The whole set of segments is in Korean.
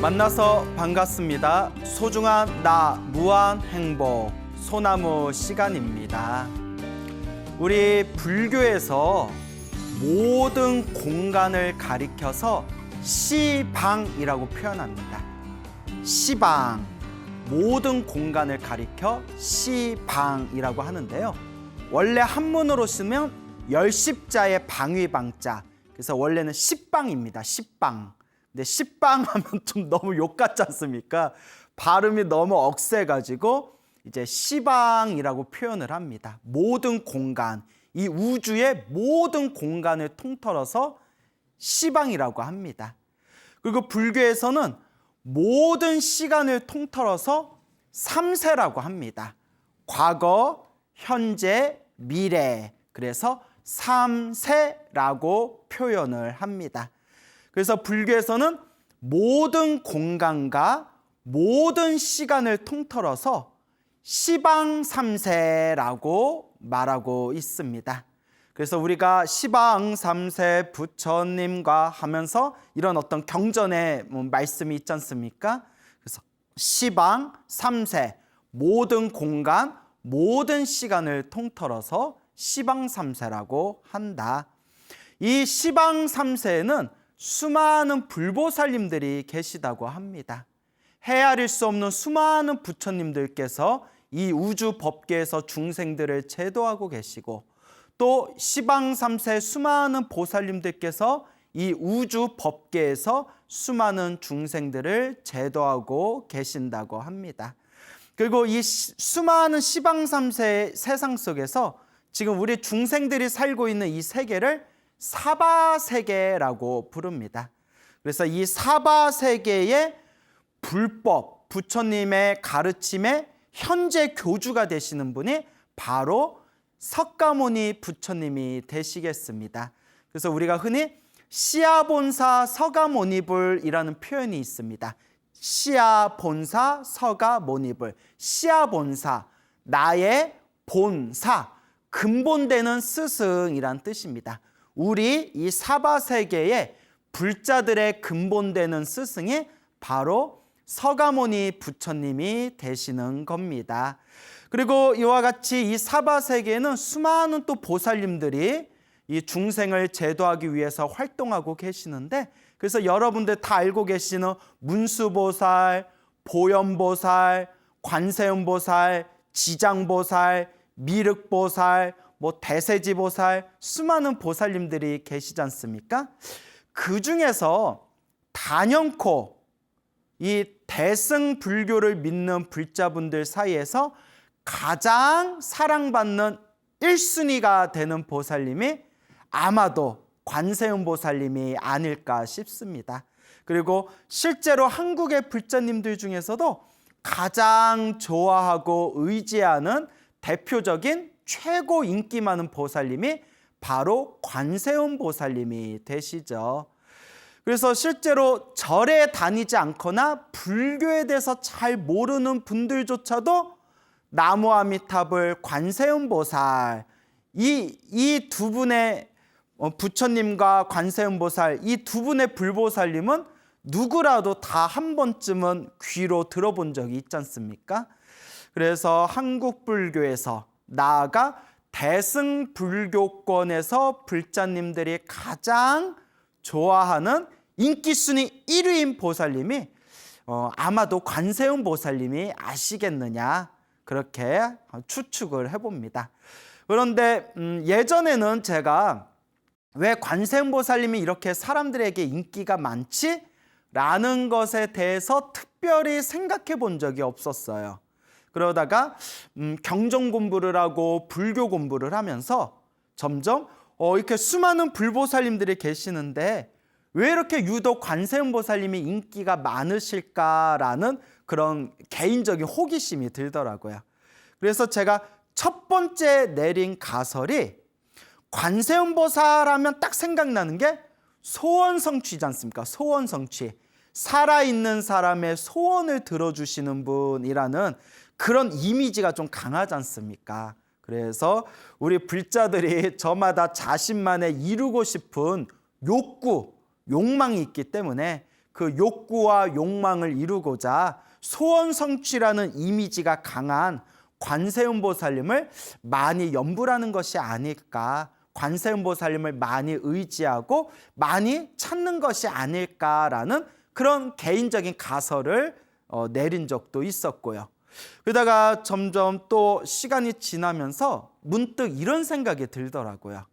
만나서 반갑습니다. 소중한 나 무한 행복 소나무 시간입니다. 우리 불교에서 모든 공간을 가리켜서 시방이라고 표현합니다. 시방, 모든 공간을 가리켜 시방이라고 하는데요. 원래 한문으로 쓰면 열십자의 방위방자, 그래서 원래는 십방입니다. 십방. 근데 십방 하면 좀 너무 욕 같지 않습니까? 발음이 너무 억세가지고 이제 시방이라고 표현을 합니다. 모든 공간, 이 우주의 모든 공간을 통틀어서 시방이라고 합니다. 그리고 불교에서는 모든 시간을 통틀어서 삼세라고 합니다. 과거, 현재, 미래, 그래서 삼세라고 표현을 합니다. 그래서 불교에서는 모든 공간과 모든 시간을 통틀어서 시방삼세라고 말하고 있습니다. 그래서 우리가 시방삼세 부처님과 하면서 이런 어떤 경전의 말씀이 있지 않습니까? 그래서 시방삼세, 모든 공간, 모든 시간을 통틀어서 시방삼세라고 한다. 이 시방삼세에는 수많은 불보살님들이 계시다고 합니다. 헤아릴 수 없는 수많은 부처님들께서 이 우주 법계에서 중생들을 제도하고 계시고, 또 시방삼세 수많은 보살님들께서 이 우주 법계에서 수많은 중생들을 제도하고 계신다고 합니다. 그리고 이 수많은 시방삼세 세상 속에서 지금 우리 중생들이 살고 있는 이 세계를 사바세계라고 부릅니다. 그래서 이 사바세계의 불법, 부처님의 가르침에 현재 교주가 되시는 분이 바로 석가모니 부처님이 되시겠습니다. 그래서 우리가 흔히 시아본사 서가모니불이라는 표현이 있습니다. 시아본사 서가모니불, 시아본사, 나의 본사, 근본되는 스승이란 뜻입니다. 우리 이 사바세계의 불자들의 근본되는 스승이 바로 서가모니 부처님이 되시는 겁니다. 그리고 이와 같이 이 사바세계에는 수많은 또 보살님들이 이 중생을 제도하기 위해서 활동하고 계시는데, 그래서 여러분들 다 알고 계시는 문수보살, 보현보살, 관세음보살, 지장보살, 미륵보살, 대세지보살, 수많은 보살님들이 계시지 않습니까? 그 중에서 단연코 이 대승 불교를 믿는 불자분들 사이에서 가장 사랑받는 1순위가 되는 보살님이 아마도 관세음 보살님이 아닐까 싶습니다. 그리고 실제로 한국의 불자님들 중에서도 가장 좋아하고 의지하는 대표적인 최고 인기 많은 보살님이 바로 관세음 보살님이 되시죠. 그래서 실제로 절에 다니지 않거나 불교에 대해서 잘 모르는 분들조차도 나무아미타불, 관세음 보살, 이 두 분의 부처님과 관세음 보살, 이 두 분의 불보살님은 누구라도 다 한 번쯤은 귀로 들어본 적이 있지 않습니까? 그래서 한국 불교에서, 나아가 대승 불교권에서 불자님들이 가장 좋아하는 인기 순위 1위인 보살님이 아마도 관세음 보살님이 아시겠느냐, 그렇게 추측을 해봅니다. 그런데 예전에는 제가 왜 관세음 보살님이 이렇게 사람들에게 인기가 많지? 라는 것에 대해서 특별히 생각해 본 적이 없었어요. 그러다가 경전 공부를 하고 불교 공부를 하면서 점점 이렇게 수많은 불보살님들이 계시는데 왜 이렇게 유독 관세음 보살님이 인기가 많으실까라는 그런 개인적인 호기심이 들더라고요. 그래서 제가 첫 번째 내린 가설이, 관세음 보살 하면 딱 생각나는 게 소원성취지 않습니까? 소원성취. 살아있는 사람의 소원을 들어주시는 분이라는 그런 이미지가 좀 강하지 않습니까? 그래서 우리 불자들이 저마다 자신만의 이루고 싶은 욕망이 있기 때문에 그 욕구와 욕망을 이루고자 소원 성취라는 이미지가 강한 관세음보살님을 많이 염불하는 것이 아닐까, 관세음보살님을 많이 의지하고 많이 찾는 것이 아닐까라는 그런 개인적인 가설을 내린 적도 있었고요. 그러다가 점점 또 시간이 지나면서 문득 이런 생각이 들더라고요.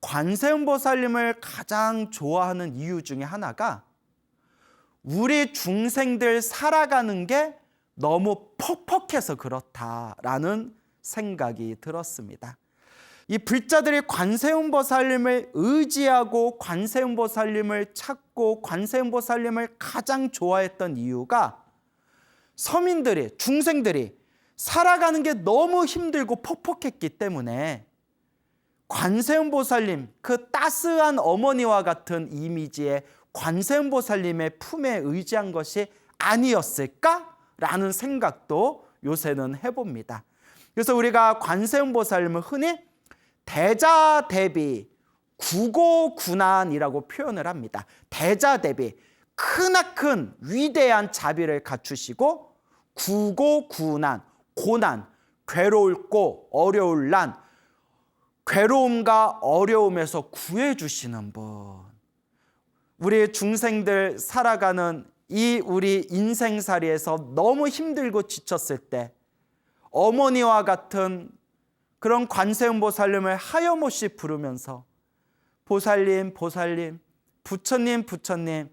관세음보살님을 가장 좋아하는 이유 중에 하나가 우리 중생들 살아가는 게 너무 퍽퍽해서 그렇다라는 생각이 들었습니다. 이 불자들이 관세음보살님을 의지하고 관세음보살님을 찾고 관세음보살님을 가장 좋아했던 이유가 서민들이, 중생들이 살아가는 게 너무 힘들고 퍽퍽했기 때문에 관세음보살님, 그 따스한 어머니와 같은 이미지의 관세음보살님의 품에 의지한 것이 아니었을까라는 생각도 요새는 해봅니다. 그래서 우리가 관세음보살님을 흔히 대자대비 구고구난이라고 표현을 합니다. 대자대비, 크나큰 위대한 자비를 갖추시고 구고구난, 고난, 괴로울고 어려울 난, 괴로움과 어려움에서 구해주시는 분. 우리 중생들 살아가는 이 우리 인생살이에서 너무 힘들고 지쳤을 때 어머니와 같은 그런 관세음보살님을 하염없이 부르면서 보살님, 보살님, 부처님, 부처님,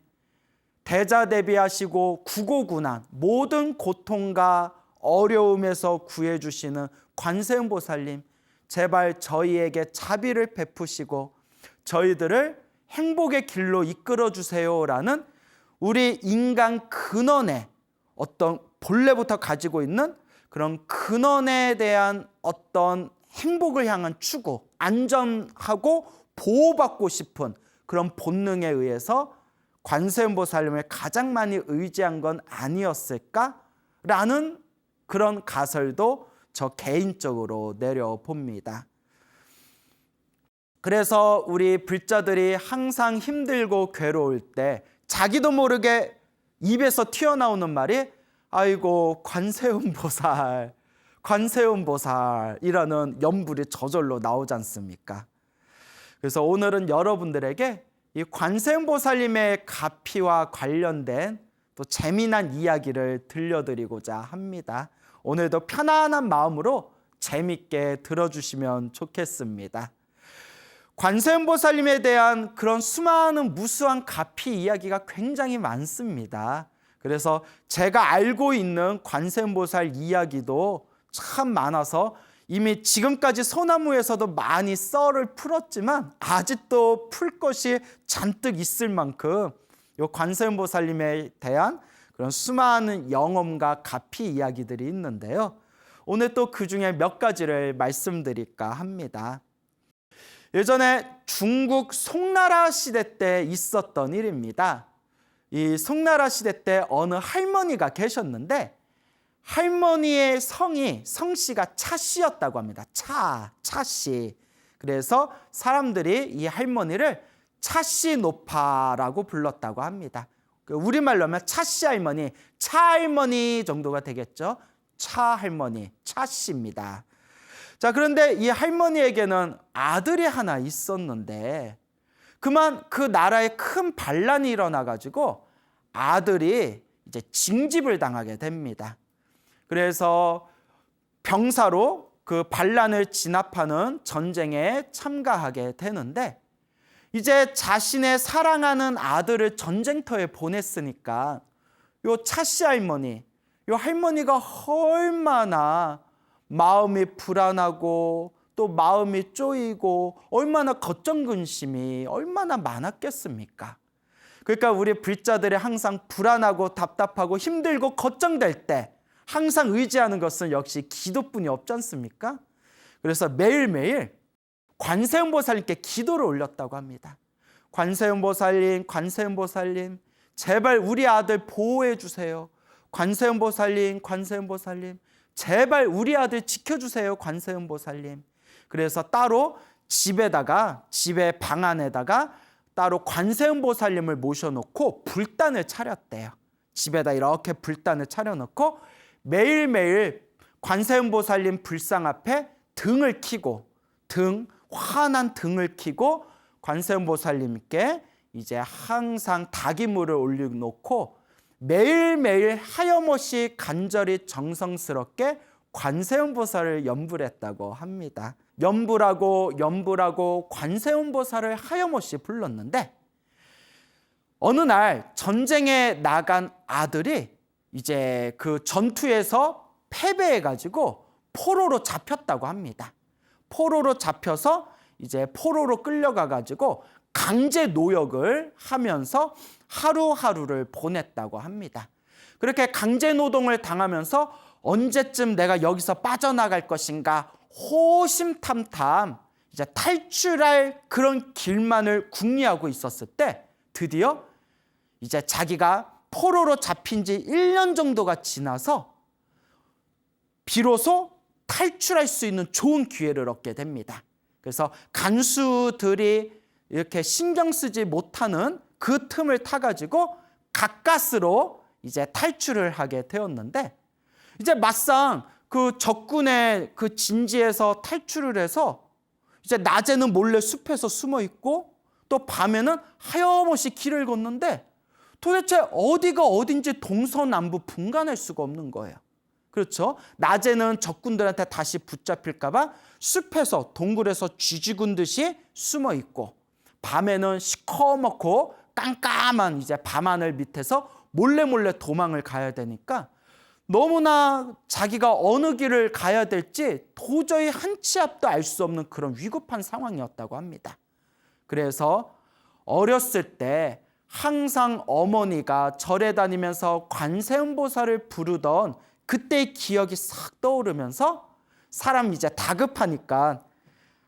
대자대비하시고 구고구난, 모든 고통과 어려움에서 구해주시는 관세음보살님, 제발 저희에게 자비를 베푸시고 저희들을 행복의 길로 이끌어 주세요라는 우리 인간 근원의 어떤 본래부터 가지고 있는 그런 근원에 대한 어떤 행복을 향한 추구, 안전하고 보호받고 싶은 그런 본능에 의해서 관세음보살님을 가장 많이 의지한 건 아니었을까라는 그런 가설도 저 개인적으로 내려봅니다. 그래서 우리 불자들이 항상 힘들고 괴로울 때 자기도 모르게 입에서 튀어나오는 말이 아이고 관세음보살, 관세음보살이라는 염불이 저절로 나오지 않습니까? 그래서 오늘은 여러분들에게 이 관세음보살님의 가피와 관련된 또 재미난 이야기를 들려드리고자 합니다. 오늘도 편안한 마음으로 재밌게 들어주시면 좋겠습니다. 관세음보살님에 대한 그런 수많은 무수한 가피 이야기가 굉장히 많습니다. 그래서 제가 알고 있는 관세음보살 이야기도 참 많아서 이미 지금까지 소나무에서도 많이 썰을 풀었지만 아직도 풀 것이 잔뜩 있을 만큼 이 관세음보살님에 대한 그런 수많은 영험과 가피 이야기들이 있는데요. 오늘 또 그 중에 몇 가지를 말씀드릴까 합니다. 예전에 중국 송나라 시대 때 있었던 일입니다. 이 송나라 시대 때 어느 할머니가 계셨는데 할머니의 성씨가 차씨였다고 합니다. 차씨. 그래서 사람들이 이 할머니를 차씨노파라고 불렀다고 합니다. 우리말로 하면 차씨 할머니, 차할머니 정도가 되겠죠. 차할머니, 차씨입니다. 자, 그런데 이 할머니에게는 아들이 하나 있었는데 그만 그 나라에 큰 반란이 일어나가지고 아들이 이제 징집을 당하게 됩니다. 그래서 병사로 그 반란을 진압하는 전쟁에 참가하게 되는데 이제 자신의 사랑하는 아들을 전쟁터에 보냈으니까 요 차씨 할머니, 요 할머니가 얼마나 마음이 불안하고 또 마음이 쪼이고 얼마나 걱정근심이 얼마나 많았겠습니까? 그러니까 우리 불자들이 항상 불안하고 답답하고 힘들고 걱정될 때 항상 의지하는 것은 역시 기도뿐이 없지 않습니까? 그래서 매일매일 관세음보살님께 기도를 올렸다고 합니다. 관세음보살님, 관세음보살님, 제발 우리 아들 보호해 주세요. 관세음보살님, 관세음보살님, 제발 우리 아들 지켜주세요. 관세음보살님. 그래서 따로 집에 방 안에다가 따로 관세음보살님을 모셔놓고 불단을 차렸대요. 집에다 이렇게 불단을 차려놓고 매일매일 관세음보살님 불상 앞에 등을 켜고 환한 등을 켜고 관세음보살님께 이제 항상 닭이물을 올려놓고 매일매일 하염없이 간절히 정성스럽게 관세음보살을 염불했다고 합니다. 염불하고 관세음보살을 하염없이 불렀는데 어느 날 전쟁에 나간 아들이 이제 그 전투에서 패배해가지고 포로로 잡혔다고 합니다. 포로로 잡혀서 이제 포로로 끌려가가지고 강제 노역을 하면서 하루하루를 보냈다고 합니다. 그렇게 강제 노동을 당하면서 언제쯤 내가 여기서 빠져나갈 것인가 호심탐탐 이제 탈출할 그런 길만을 궁리하고 있었을 때 드디어 이제 자기가 포로로 잡힌 지 1년 정도가 지나서 비로소 탈출할 수 있는 좋은 기회를 얻게 됩니다. 그래서 간수들이 이렇게 신경 쓰지 못하는 그 틈을 타가지고 가까스로 이제 탈출을 하게 되었는데 이제 막상 그 적군의 그 진지에서 탈출을 해서 이제 낮에는 몰래 숲에서 숨어 있고 또 밤에는 하염없이 길을 걷는데 도대체 어디가 어딘지 동서남북 분간할 수가 없는 거예요. 그렇죠? 낮에는 적군들한테 다시 붙잡힐까 봐 숲에서 동굴에서 쥐죽은 듯이 숨어 있고 밤에는 시커멓고 깜깜한 이제 밤하늘 밑에서 몰래 도망을 가야 되니까 너무나 자기가 어느 길을 가야 될지 도저히 한 치 앞도 알 수 없는 그런 위급한 상황이었다고 합니다. 그래서 어렸을 때 항상 어머니가 절에 다니면서 관세음보살을 부르던 그때의 기억이 싹 떠오르면서 사람이 이제 다급하니까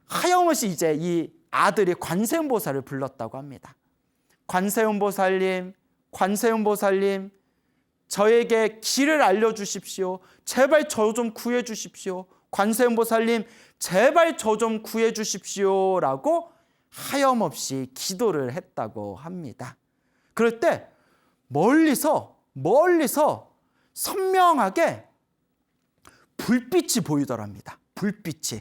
하염없이 이제 이 아들이 관세음보살을 불렀다고 합니다. 관세음보살님, 저에게 길을 알려주십시오. 제발 저 좀 구해주십시오. 관세음보살님, 제발 저 좀 구해주십시오. 라고 하염없이 기도를 했다고 합니다. 그럴 때 멀리서 선명하게 불빛이 보이더랍니다. 불빛이.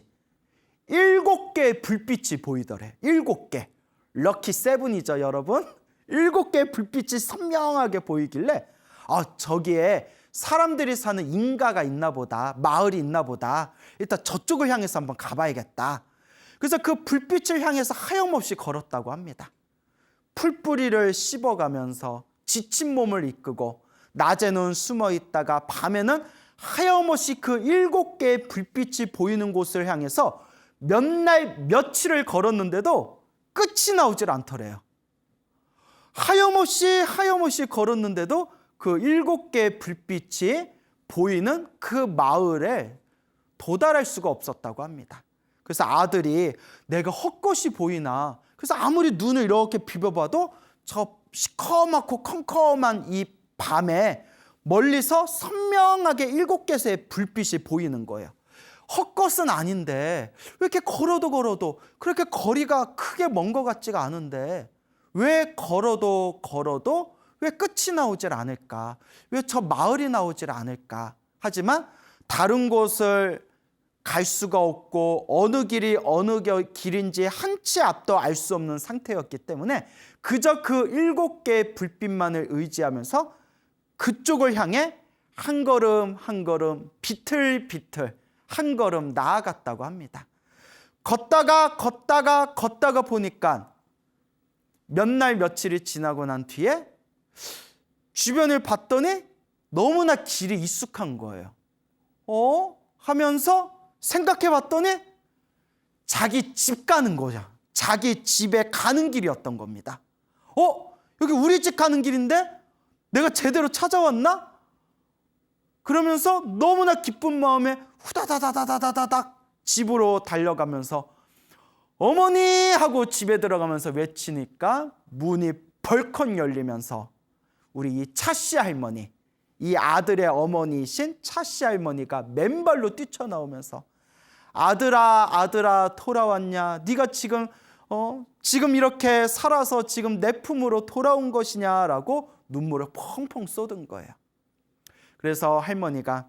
7개의 불빛이 보이더래. 7개. 럭키 세븐이죠, 여러분. 7개의 불빛이 선명하게 보이길래 저기에 사람들이 사는 인가가 있나 보다, 마을이 있나 보다. 일단 저쪽을 향해서 한번 가봐야겠다. 그래서 그 불빛을 향해서 하염없이 걸었다고 합니다. 풀뿌리를 씹어가면서 지친 몸을 이끌고 낮에는 숨어 있다가 밤에는 하염없이 그 7개의 불빛이 보이는 곳을 향해서 몇 날 며칠을 걸었는데도 끝이 나오질 않더래요. 하염없이 걸었는데도 그 7개의 불빛이 보이는 그 마을에 도달할 수가 없었다고 합니다. 그래서 아들이 내가 헛것이 보이나, 그래서 아무리 눈을 이렇게 비벼봐도 저 시커멓고 컴컴한 이 밤에 멀리서 선명하게 7개의 불빛이 보이는 거예요. 헛것은 아닌데 왜 이렇게 걸어도 그렇게 거리가 크게 먼 것 같지가 않은데 왜 걸어도 왜 끝이 나오질 않을까? 왜 저 마을이 나오질 않을까? 하지만 다른 곳을 갈 수가 없고 어느 길이 어느 길인지 한 치 앞도 알 수 없는 상태였기 때문에 그저 그 7개의 불빛만을 의지하면서 그쪽을 향해 한 걸음 비틀비틀 한 걸음 나아갔다고 합니다. 걷다가 보니까 몇 날 며칠이 지나고 난 뒤에 주변을 봤더니 너무나 길이 익숙한 거예요. 하면서 생각해 봤더니 자기 집 가는 거야. 자기 집에 가는 길이었던 겁니다. 여기 우리 집 가는 길인데 내가 제대로 찾아왔나? 그러면서 너무나 기쁜 마음에 후다다다다다다닥 집으로 달려가면서 어머니 하고 집에 들어가면서 외치니까 문이 벌컥 열리면서 우리 이 차씨 할머니, 이 아들의 어머니이신 차씨 할머니가 맨발로 뛰쳐나오면서 아들아 돌아왔냐? 네가 지금 지금 이렇게 살아서 지금 내 품으로 돌아온 것이냐라고 눈물을 펑펑 쏟은 거예요. 그래서 할머니가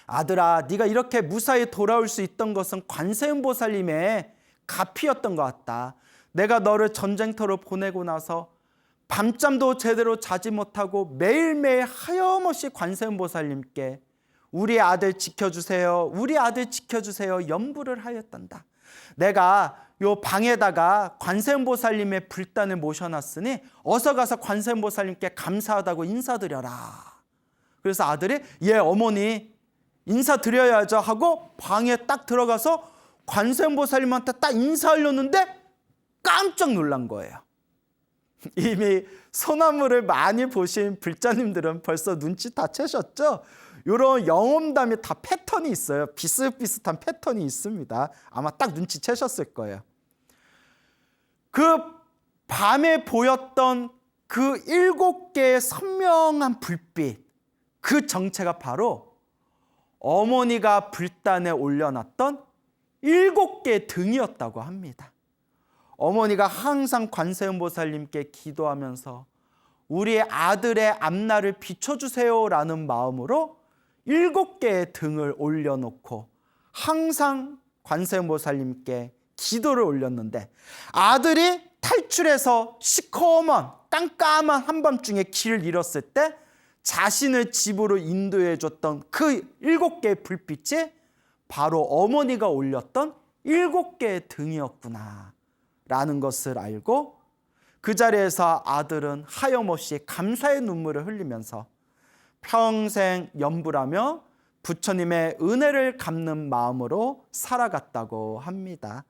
아들아, 네가 이렇게 무사히 돌아올 수 있던 것은 관세음보살님의 가피였던 것 같다. 내가 너를 전쟁터로 보내고 나서 밤잠도 제대로 자지 못하고 매일매일 하염없이 관세음보살님께 우리 아들 지켜주세요, 우리 아들 지켜주세요 염불을 하였단다. 내가 요 방에다가 관세음보살님의 불단을 모셔놨으니 어서 가서 관세음보살님께 감사하다고 인사드려라. 그래서 아들이 예 어머니 인사드려야죠 하고 방에 딱 들어가서 관세음보살님한테 딱 인사하려는데 깜짝 놀란 거예요. 이미 소나무를 많이 보신 불자님들은 벌써 눈치 다 채셨죠? 이런 영험담이 다 패턴이 있어요. 비슷비슷한 패턴이 있습니다. 아마 딱 눈치 채셨을 거예요. 그 밤에 보였던 그 7개의 선명한 불빛, 그 정체가 바로 어머니가 불단에 올려놨던 7개의 등이었다고 합니다. 어머니가 항상 관세음보살님께 기도하면서 우리 아들의 앞날을 비춰주세요라는 마음으로 7개의 등을 올려놓고 항상 관세음보살님께 기도를 올렸는데 아들이 탈출해서 시커먼 깜깜한 한밤중에 길을 잃었을 때 자신을 집으로 인도해 줬던 그 7개의 불빛이 바로 어머니가 올렸던 7개의 등이었구나 라는 것을 알고 그 자리에서 아들은 하염없이 감사의 눈물을 흘리면서 평생 염불하며 부처님의 은혜를 갚는 마음으로 살아갔다고 합니다.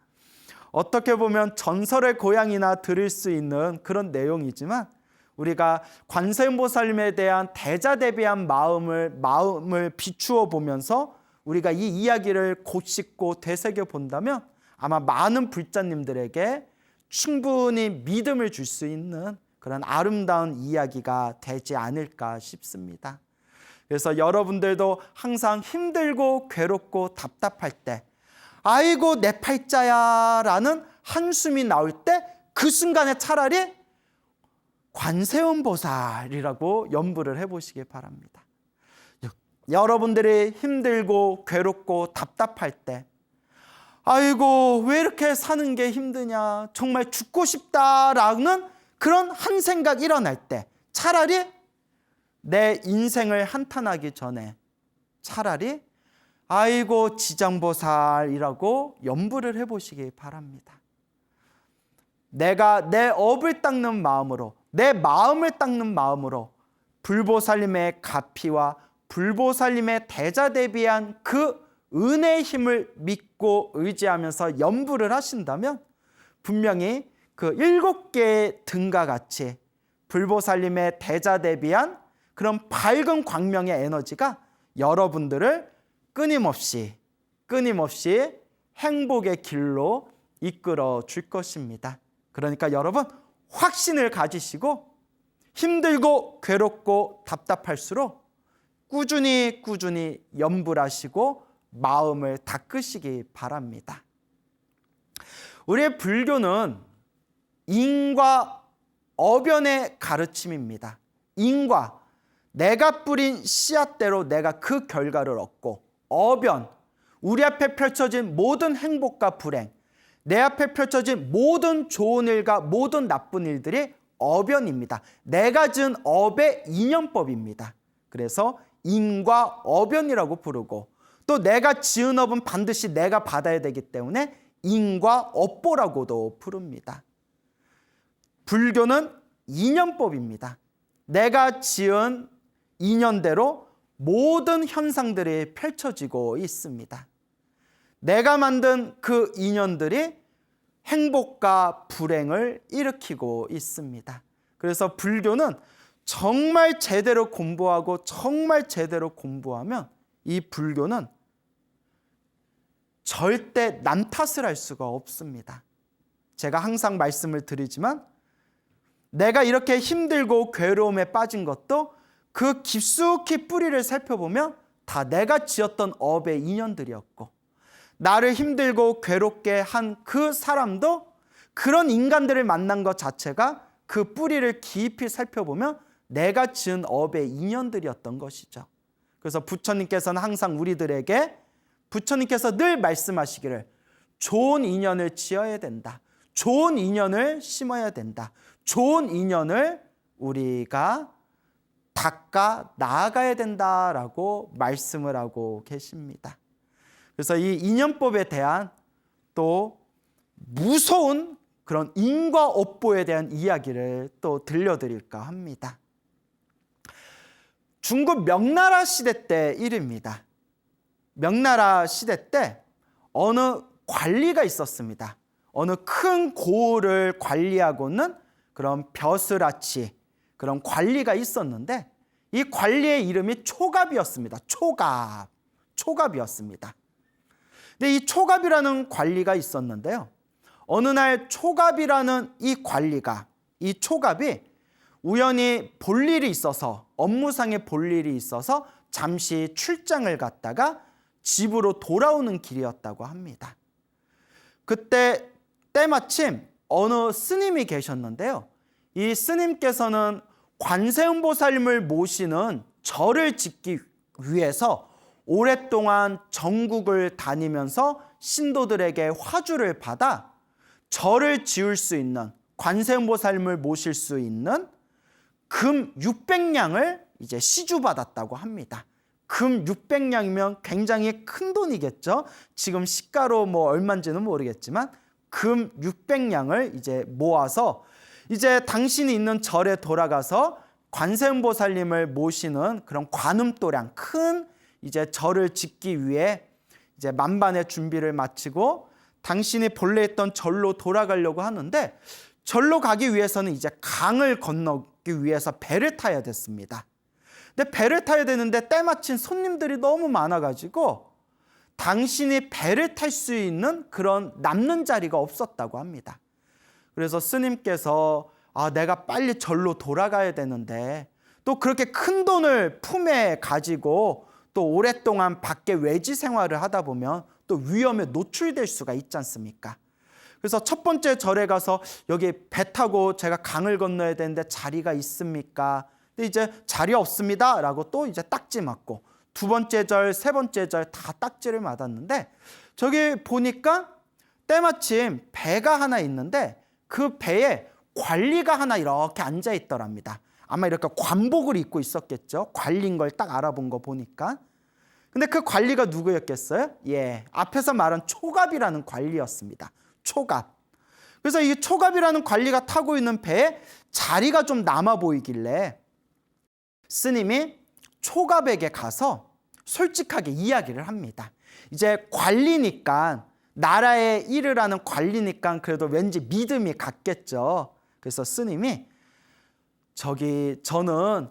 어떻게 보면 전설의 고향이나 들을 수 있는 그런 내용이지만 우리가 관세음보살님에 대한 대자대비한 마음을 비추어 보면서 우리가 이 이야기를 곧씻고 되새겨 본다면 아마 많은 불자님들에게 충분히 믿음을 줄 수 있는 그런 아름다운 이야기가 되지 않을까 싶습니다. 그래서 여러분들도 항상 힘들고 괴롭고 답답할 때 아이고 내 팔자야 라는 한숨이 나올 때 그 순간에 차라리 관세음보살이라고 염불을 해보시기 바랍니다. 여러분들이 힘들고 괴롭고 답답할 때 아이고 왜 이렇게 사는 게 힘드냐, 정말 죽고 싶다라는 그런 한 생각 일어날 때 차라리 내 인생을 한탄하기 전에 차라리 아이고 지장보살이라고 염불을 해보시기 바랍니다. 내가 내 업을 닦는 마음으로, 내 마음을 닦는 마음으로 불보살님의 가피와 불보살님의 대자대비한 그 은혜의 힘을 믿고 의지하면서 염불을 하신다면 분명히 그 7개의 등과 같이 불보살님의 대자대비한 그런 밝은 광명의 에너지가 여러분들을 끊임없이 행복의 길로 이끌어 줄 것입니다. 그러니까 여러분 확신을 가지시고 힘들고 괴롭고 답답할수록 꾸준히 염불하시고 마음을 닦으시기 바랍니다. 우리의 불교는 인과 어변의 가르침입니다. 인과, 내가 뿌린 씨앗대로 내가 그 결과를 얻고, 어변, 우리 앞에 펼쳐진 모든 행복과 불행, 내 앞에 펼쳐진 모든 좋은 일과 모든 나쁜 일들이 어변입니다. 내가 지은 업의 인연법입니다. 그래서 인과 어변이라고 부르고, 또 내가 지은 업은 반드시 내가 받아야 되기 때문에 인과 업보라고도 부릅니다. 불교는 인연법입니다. 내가 지은 인연대로 모든 현상들이 펼쳐지고 있습니다. 내가 만든 그 인연들이 행복과 불행을 일으키고 있습니다. 그래서 불교는 정말 제대로 공부하고 정말 제대로 공부하면 이 불교는 절대 남 탓을 할 수가 없습니다. 제가 항상 말씀을 드리지만 내가 이렇게 힘들고 괴로움에 빠진 것도 그 깊숙이 뿌리를 살펴보면 다 내가 지었던 업의 인연들이었고, 나를 힘들고 괴롭게 한 그 사람도 그런 인간들을 만난 것 자체가 그 뿌리를 깊이 살펴보면 내가 지은 업의 인연들이었던 것이죠. 그래서 부처님께서는 항상 우리들에게 부처님께서 늘 말씀하시기를 좋은 인연을 지어야 된다. 좋은 인연을 심어야 된다. 좋은 인연을 우리가 닦아 나아가야 된다라고 말씀을 하고 계십니다. 그래서 이 인연법에 대한 또 무서운 그런 인과 업보에 대한 이야기를 또 들려드릴까 합니다. 중국 명나라 시대 때 일입니다. 명나라 시대 때 어느 관리가 있었습니다. 어느 큰 고을을 관리하고는 그런 벼슬아치 그런 관리가 있었는데 이 관리의 이름이 초갑이었습니다. 초갑이었습니다. 근데 이 초갑이라는 관리가 있었는데요. 어느 날 초갑이라는 이 관리가 이 초갑이 우연히 볼 일이 있어서 업무상의 볼 일이 있어서 잠시 출장을 갔다가 집으로 돌아오는 길이었다고 합니다. 그때 때마침 어느 스님이 계셨는데요. 이 스님께서는 관세음보살님을 모시는 절을 짓기 위해서 오랫동안 전국을 다니면서 신도들에게 화주를 받아 절을 지을 수 있는 관세음보살님을 모실 수 있는 금 600냥을 이제 시주받았다고 합니다. 금 600냥이면 굉장히 큰 돈이겠죠. 지금 시가로 뭐 얼마인지는 모르겠지만 금 600냥을 이제 모아서 이제 당신이 있는 절에 돌아가서 관세음보살님을 모시는 그런 관음도량 큰 이제 절을 짓기 위해 이제 만반의 준비를 마치고 당신이 본래 있던 절로 돌아가려고 하는데 절로 가기 위해서는 이제 강을 건너기 위해서 배를 타야 됐습니다. 근데 배를 타야 되는데 때마침 손님들이 너무 많아가지고 당신이 배를 탈 수 있는 그런 남는 자리가 없었다고 합니다. 그래서 스님께서 내가 빨리 절로 돌아가야 되는데 또 그렇게 큰 돈을 품에 가지고 또 오랫동안 밖에 외지 생활을 하다 보면 또 위험에 노출될 수가 있지 않습니까? 그래서 첫 번째 절에 가서 여기 배 타고 제가 강을 건너야 되는데 자리가 있습니까? 근데 이제 자리 없습니다 라고 또 이제 딱지 맞고 두 번째 절, 세 번째 절 다 딱지를 맞았는데 저기 보니까 때마침 배가 하나 있는데 그 배에 관리가 하나 이렇게 앉아 있더랍니다. 아마 이렇게 관복을 입고 있었겠죠. 관리인 걸 딱 알아본 거 보니까. 근데 그 관리가 누구였겠어요? 앞에서 말한 초갑이라는 관리였습니다. 초갑. 그래서 이 초갑이라는 관리가 타고 있는 배에 자리가 좀 남아 보이길래 스님이 초갑에게 가서 솔직하게 이야기를 합니다. 이제 관리니까 나라의 일을 하는 관리니까 그래도 왠지 믿음이 갔겠죠. 그래서 스님이 저는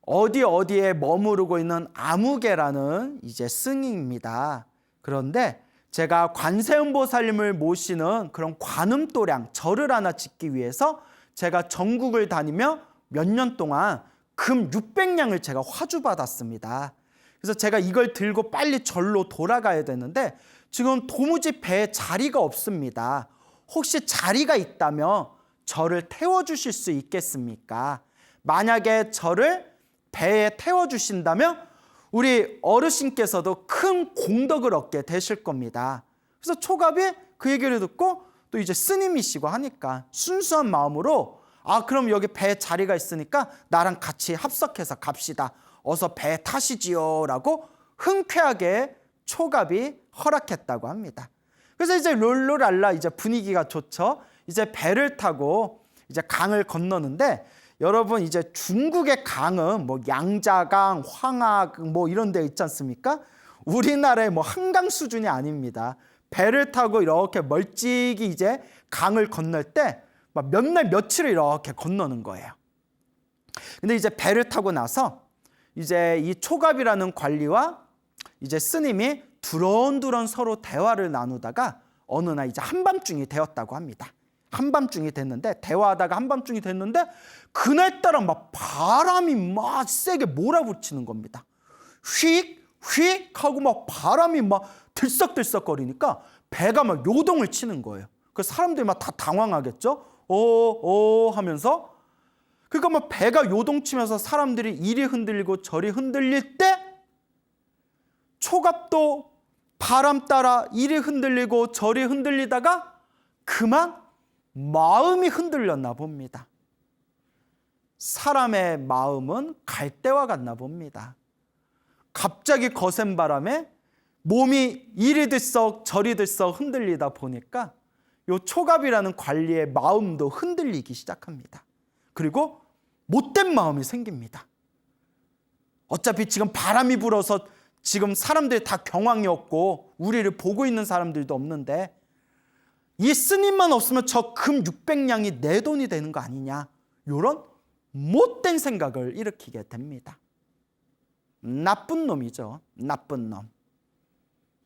어디에 머무르고 있는 아무개라는 이제 승입니다. 그런데 제가 관세음보살님을 모시는 그런 관음도량 절을 하나 짓기 위해서 제가 전국을 다니며 몇 년 동안 금 600냥을 제가 화주받았습니다. 그래서 제가 이걸 들고 빨리 절로 돌아가야 되는데 지금 도무지 배에 자리가 없습니다. 혹시 자리가 있다면 저를 태워주실 수 있겠습니까? 만약에 저를 배에 태워주신다면 우리 어르신께서도 큰 공덕을 얻게 되실 겁니다. 그래서 초갑이 그 얘기를 듣고 또 이제 스님이시고 하니까 순수한 마음으로 그럼 여기 배에 자리가 있으니까 나랑 같이 합석해서 갑시다. 어서 배 타시지요 라고 흔쾌하게 초갑이 허락했다고 합니다. 그래서 이제 롤롤랄라 이제 분위기가 좋죠. 이제 배를 타고 이제 강을 건너는데 여러분 이제 중국의 강은 뭐 양자강, 황하강 뭐 이런 데 있지 않습니까? 우리나라의 뭐 한강 수준이 아닙니다. 배를 타고 이렇게 멀찍이 이제 강을 건널 때 막 몇 날 며칠을 이렇게 건너는 거예요. 근데 이제 배를 타고 나서 이제 이 초갑이라는 관리와 이제 스님이 두런두런 서로 대화를 나누다가 어느 날 이제 한밤중이 되었다고 합니다. 한밤중이 됐는데 대화하다가 한밤중이 됐는데 그날따라 막 바람이 막 세게 몰아붙이는 겁니다. 휙 하고 막 바람이 막 들썩들썩거리니까 배가 막 요동을 치는 거예요. 그 사람들이 막 다 당황하겠죠. 하면서. 그러니까 막 배가 요동치면서 사람들이 이리 흔들리고 저리 흔들릴 때 초갑도 바람 따라 이리 흔들리고 저리 흔들리다가 그만 마음이 흔들렸나 봅니다. 사람의 마음은 갈대와 같나 봅니다. 갑자기 거센 바람에 몸이 이리 들썩 저리 들썩 흔들리다 보니까 요 초갑이라는 관리의 마음도 흔들리기 시작합니다. 그리고 못된 마음이 생깁니다. 어차피 지금 바람이 불어서 지금 사람들이 다 경황이 없고 우리를 보고 있는 사람들도 없는데 이 스님만 없으면 저 금 600냥이 내 돈이 되는 거 아니냐, 이런 못된 생각을 일으키게 됩니다. 나쁜 놈이죠. 나쁜 놈.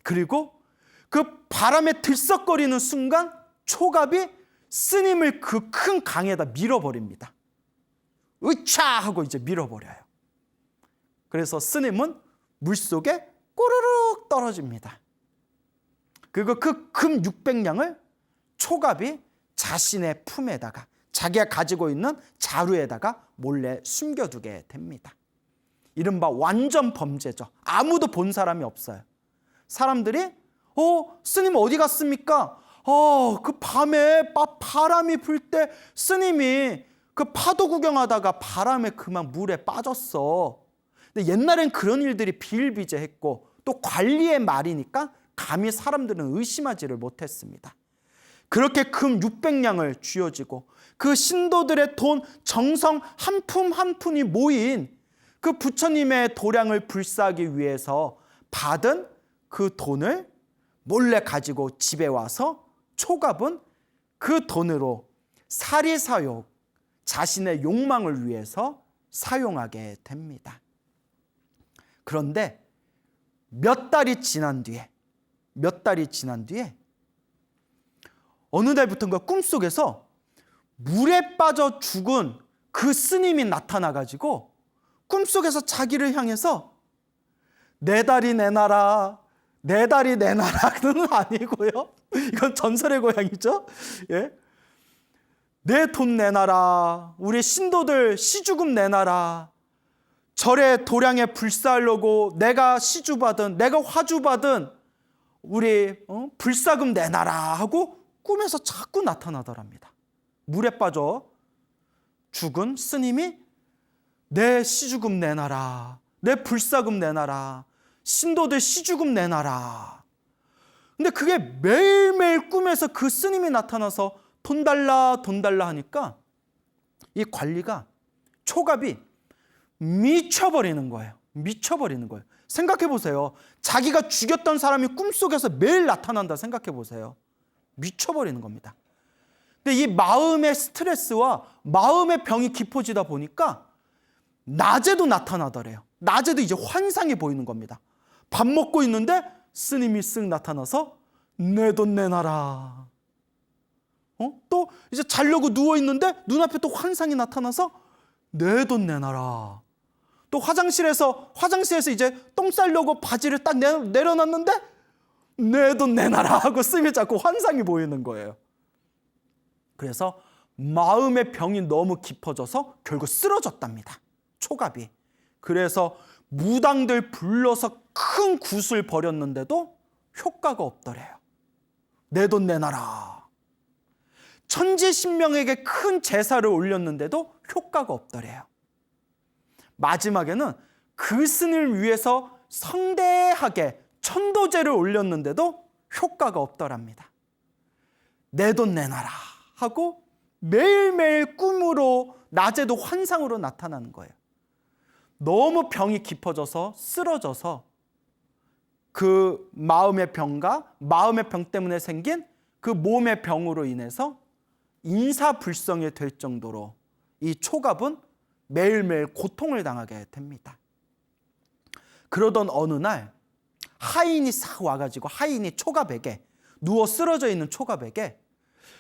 그리고 그 바람에 들썩거리는 순간 초갑이 스님을 그 큰 강에다 밀어버립니다. 으차 하고 이제 밀어버려요. 그래서 스님은 물속에 꼬르륵 떨어집니다. 그리고 그 금 600냥을 초갑이 자신의 품에다가, 자기가 가지고 있는 자루에다가 몰래 숨겨두게 됩니다. 이른바 완전 범죄죠. 아무도 본 사람이 없어요. 사람들이 스님 어디 갔습니까? 그 밤에 바람이 불 때 스님이 그 파도 구경하다가 바람에 그만 물에 빠졌어. 근데 옛날엔 그런 일들이 비일비재했고 또 관리의 말이니까 감히 사람들은 의심하지를 못했습니다. 그렇게 금 600냥을 쥐어지고 그 신도들의 돈, 정성 한 푼 한 푼이 모인 그 부처님의 도량을 불사하기 위해서 받은 그 돈을 몰래 가지고 집에 와서 초갑은 그 돈으로 사리사욕, 자신의 욕망을 위해서 사용하게 됩니다. 그런데 몇 달이 지난 뒤에 어느 날부터인가 꿈속에서 물에 빠져 죽은 그 스님이 나타나가지고 꿈속에서 자기를 향해서 내 다리 내놔라, 내 다리 내놔라는 아니고요. 이건 전설의 고향이죠. 예? 내 돈 내놔라, 우리 신도들 시주금 내놔라, 절에 도량에 불사하려고 내가 시주받은, 내가 화주받은 우리 불사금 내놔라 하고 꿈에서 자꾸 나타나더랍니다. 물에 빠져 죽은 스님이 내 시주금 내놔라, 내 불사금 내놔라, 신도들 시주금 내놔라. 근데 그게 매일매일 꿈에서 그 스님이 나타나서 돈 달라 돈 달라 하니까 이 관리가, 초갑이 미쳐버리는 거예요. 미쳐버리는 거예요. 생각해 보세요. 자기가 죽였던 사람이 꿈속에서 매일 나타난다 생각해 보세요. 미쳐버리는 겁니다. 근데 이 마음의 스트레스와 마음의 병이 깊어지다 보니까 낮에도 나타나더래요. 낮에도 이제 환상이 보이는 겁니다. 밥 먹고 있는데 스님이 쓱 나타나서 내 돈 내놔라. 또 이제 자려고 누워있는데 눈앞에 또 환상이 나타나서 내 돈 내놔라. 또 화장실에서 이제 똥 싸려고 바지를 딱 내려놨는데 내 돈 내놔라 하고 스님이 자꾸 환상이 보이는 거예요. 그래서 마음의 병이 너무 깊어져서 결국 쓰러졌답니다. 초갑이. 그래서 무당들 불러서 큰 굿을 벌였는데도 효과가 없더래요. 내 돈 내놔라. 천지신명에게 큰 제사를 올렸는데도 효과가 없더래요. 마지막에는 그 스님을 위해서 성대하게 천도제를 올렸는데도 효과가 없더랍니다. 내 돈 내놔라 하고 매일매일 꿈으로, 낮에도 환상으로 나타나는 거예요. 너무 병이 깊어져서 쓰러져서 그 마음의 병과 마음의 병 때문에 생긴 그 몸의 병으로 인해서 인사불성이 될 정도로 이 초갑은 매일매일 고통을 당하게 됩니다. 그러던 어느 날 하인이 싹 와가지고, 하인이 초갑에게, 누워 쓰러져 있는 초갑에게,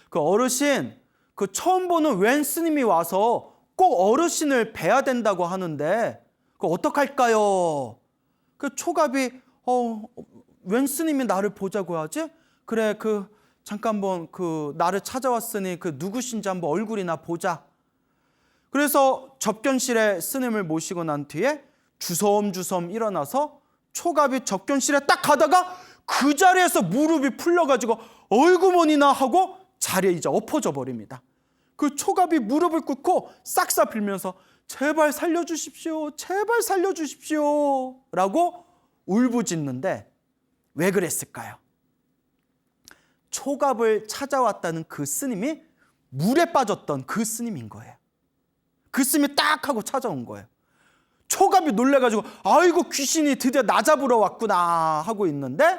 그 어르신, 그 처음 보는 웬 스님이 와서 꼭 어르신을 뵈야 된다고 하는데 그 어떡할까요? 그 초갑이 웬 스님이 나를 보자고 하지? 그래, 잠깐 한번 나를 찾아왔으니 누구신지 한번 얼굴이나 보자. 그래서 접견실에 스님을 모시고 난 뒤에 주섬주섬 일어나서 초갑이 접견실에 딱 가다가 그 자리에서 무릎이 풀려가지고 얼구머니나 하고 자리에 이제 엎어져 버립니다. 그 초갑이 무릎을 꿇고 싹싹 빌면서 제발 살려주십시오, 제발 살려주십시오 라고 울부짖는데 왜 그랬을까요? 초갑을 찾아왔다는 그 스님이 물에 빠졌던 그 스님인 거예요. 그 스님이 딱 하고 찾아온 거예요. 초갑이 놀래가지고 아이고 귀신이 드디어 나 잡으러 왔구나 하고 있는데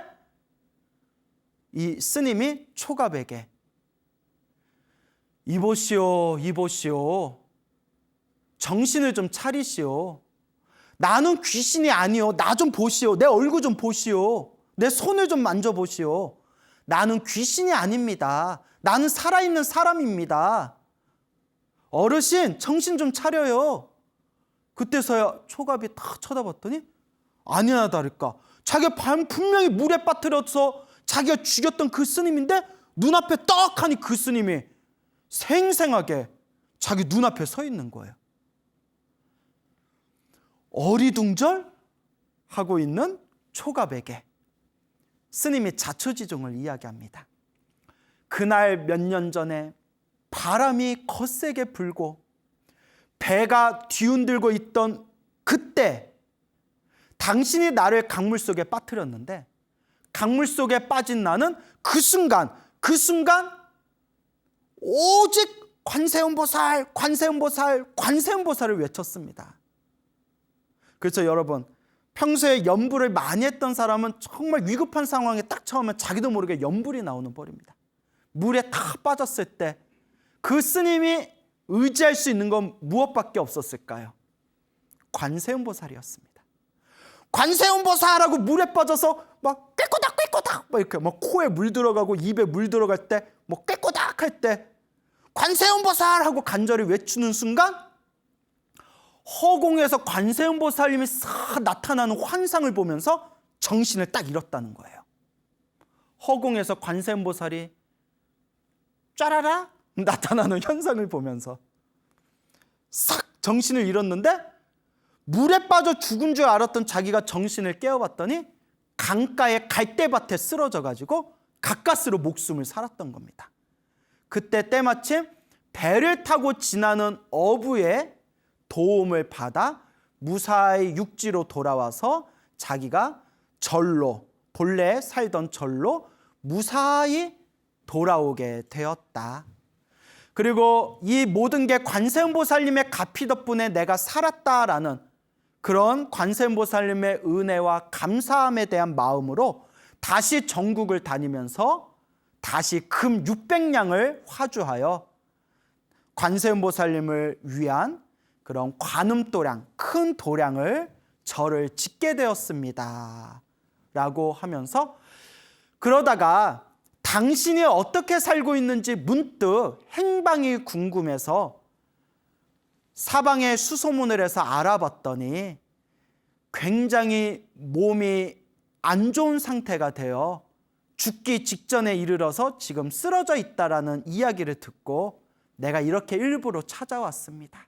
이 스님이 초갑에게 이보시오, 이보시오, 정신을 좀 차리시오. 나는 귀신이 아니오. 나 좀 보시오. 내 얼굴 좀 보시오. 내 손을 좀 만져보시오. 나는 귀신이 아닙니다. 나는 살아있는 사람입니다. 어르신 정신 좀 차려요. 그때서야 초갑이 딱 쳐다봤더니 아니나 다를까 자기가 분명히 물에 빠뜨려서 자기가 죽였던 그 스님인데 눈앞에 떡하니 그 스님이 생생하게 자기 눈앞에 서 있는 거예요. 어리둥절하고 있는 초갑에게 스님이 자초지종을 이야기합니다. 그날 몇 년 전에 바람이 거세게 불고 배가 뒤흔들고 있던 그때 당신이 나를 강물 속에 빠뜨렸는데 강물 속에 빠진 나는 그 순간 오직 관세음보살, 관세음보살, 관세음보살을 외쳤습니다. 그래서 여러분 평소에 염불을 많이 했던 사람은 정말 위급한 상황에 딱 처하면 자기도 모르게 염불이 나오는 법입니다. 물에 다 빠졌을 때 그 스님이 의지할 수 있는 건 무엇밖에 없었을까요? 관세음보살이었습니다. 관세음보살하고 물에 빠져서 막 꾀꼬닥 막 이렇게 막 코에 물 들어가고 입에 물 들어갈 때 뭐 꾀꼬닥 할 때 관세음보살하고 간절히 외치는 순간 허공에서 관세음보살님이 싹 나타나는 환상을 보면서 정신을 딱 잃었다는 거예요. 허공에서 관세음보살이 짜라라 나타나는 현상을 보면서 싹 정신을 잃었는데 물에 빠져 죽은 줄 알았던 자기가 정신을 깨어봤더니 강가의 갈대밭에 쓰러져 가지고 가까스로 목숨을 살았던 겁니다. 그때 때마침 배를 타고 지나는 어부의 도움을 받아 무사히 육지로 돌아와서 자기가 절로 본래 살던 절로 무사히 돌아오게 되었다. 그리고 이 모든 게 관세음보살님의 가피 덕분에 내가 살았다라는 그런 관세음보살님의 은혜와 감사함에 대한 마음으로 다시 전국을 다니면서 다시 금 600냥을 화주하여 관세음보살님을 위한 그런 관음도량, 큰 도량을 절을 짓게 되었습니다 라고 하면서 그러다가 당신이 어떻게 살고 있는지 문득 행방이 궁금해서 사방에 수소문을 해서 알아봤더니 굉장히 몸이 안 좋은 상태가 되어 죽기 직전에 이르러서 지금 쓰러져 있다라는 이야기를 듣고 내가 이렇게 일부러 찾아왔습니다.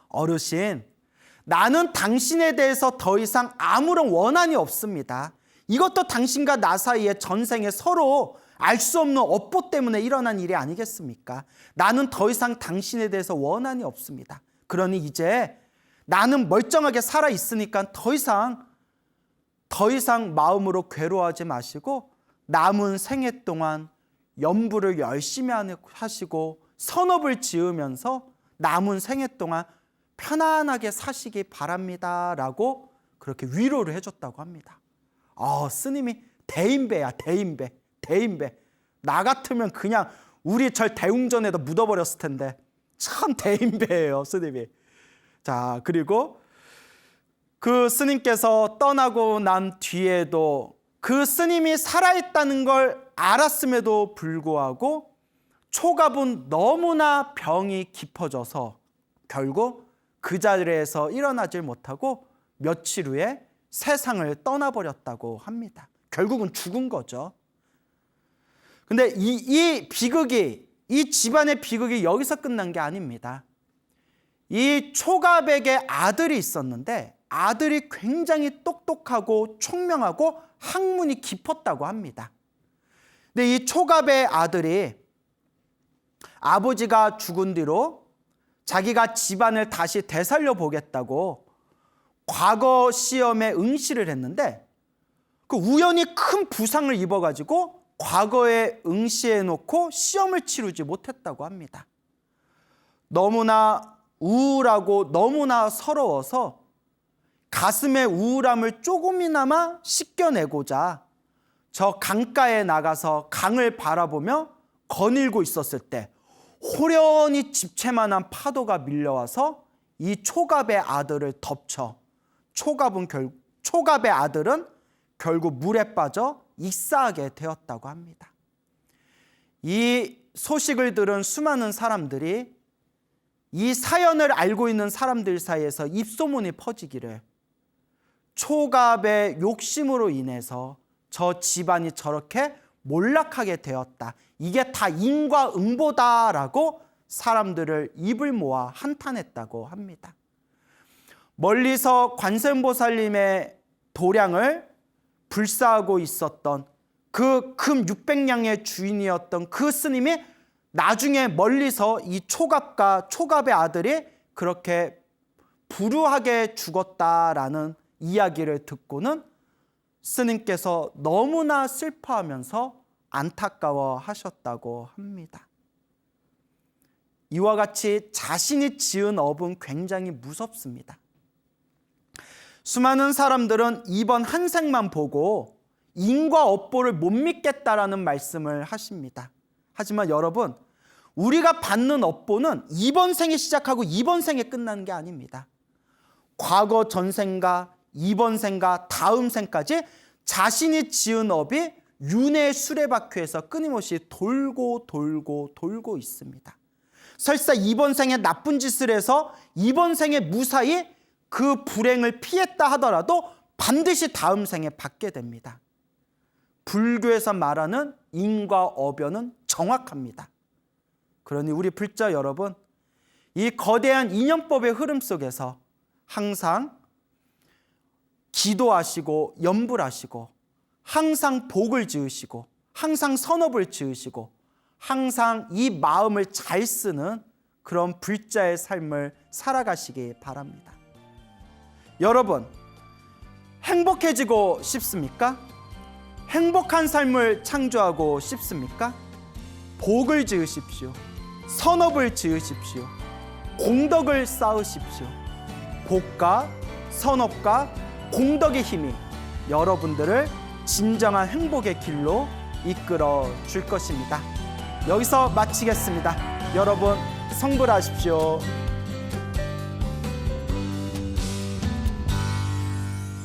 어르신, 나는 당신에 대해서 더 이상 아무런 원한이 없습니다. 이것도 당신과 나 사이에 전생에 서로 알 수 없는 업보 때문에 일어난 일이 아니겠습니까? 나는 더 이상 당신에 대해서 원한이 없습니다. 그러니 이제 나는 멀쩡하게 살아있으니까 더 이상 마음으로 괴로워하지 마시고 남은 생애 동안 염불을 열심히 하시고 선업을 지으면서 남은 생애 동안 편안하게 사시기 바랍니다 라고 그렇게 위로를 해줬다고 합니다. 스님이 대인배야. 대인배. 나 같으면 그냥 우리 절 대웅전에다 묻어버렸을 텐데 참 대인배예요 스님이. 자, 그리고 그 스님께서 떠나고 난 뒤에도 그 스님이 살아있다는 걸 알았음에도 불구하고 초갑은 너무나 병이 깊어져서 결국 그 자리에서 일어나질 못하고 며칠 후에 세상을 떠나버렸다고 합니다. 결국은 죽은 거죠. 근데 이 비극이, 이 집안의 비극이 여기서 끝난 게 아닙니다. 이 초가백의 아들이 있었는데 아들이 굉장히 똑똑하고 총명하고 학문이 깊었다고 합니다. 근데 이 초갑의 아들이 아버지가 죽은 뒤로 자기가 집안을 다시 되살려 보겠다고 과거 시험에 응시를 했는데 그 우연히 큰 부상을 입어가지고 과거에 응시해 놓고 시험을 치르지 못했다고 합니다. 너무나 우울하고 너무나 서러워서 가슴의 우울함을 조금이나마 씻겨내고자 저 강가에 나가서 강을 바라보며 거닐고 있었을 때 호련히 집채만한 파도가 밀려와서 이 초갑의 아들을 덮쳐 초갑의 아들은 결국 물에 빠져 익사하게 되었다고 합니다. 이 소식을 들은 수많은 사람들이 이 사연을 알고 있는 사람들 사이에서 입소문이 퍼지기를 초갑의 욕심으로 인해서 저 집안이 저렇게 몰락하게 되었다. 이게 다 인과응보다라고 사람들을 입을 모아 한탄했다고 합니다. 멀리서 관세음보살님의 도량을 불사하고 있었던 그 금 600냥의 주인이었던 그 스님이 나중에 멀리서 이 초갑의 아들이 그렇게 불우하게 죽었다라는 이야기를 듣고는 스님께서 너무나 슬퍼하면서 안타까워 하셨다고 합니다. 이와 같이 자신이 지은 업은 굉장히 무섭습니다. 수많은 사람들은 이번 한 생만 보고 인과업보를 못 믿겠다라는 말씀을 하십니다. 하지만 여러분, 우리가 받는 업보는 이번 생에 시작하고 이번 생에 끝나는 게 아닙니다. 과거 전생과 이번 생과 다음 생까지 자신이 지은 업이 윤회의 수레바퀴에서 끊임없이 돌고 있습니다. 설사 이번 생에 나쁜 짓을 해서 이번 생에 무사히 그 불행을 피했다 하더라도 반드시 다음 생에 받게 됩니다. 불교에서 말하는 인과업연은 정확합니다. 그러니 우리 불자 여러분, 이 거대한 인연법의 흐름 속에서 항상 기도하시고 염불하시고 항상 복을 지으시고 항상 선업을 지으시고 항상 이 마음을 잘 쓰는 그런 불자의 삶을 살아가시기 바랍니다. 여러분, 행복해지고 싶습니까? 행복한 삶을 창조하고 싶습니까? 복을 지으십시오. 선업을 지으십시오. 공덕을 쌓으십시오. 복과 선업과 공덕의 힘이 여러분들을 진정한 행복의 길로 이끌어 줄 것입니다. 여기서 마치겠습니다. 여러분 성불하십시오.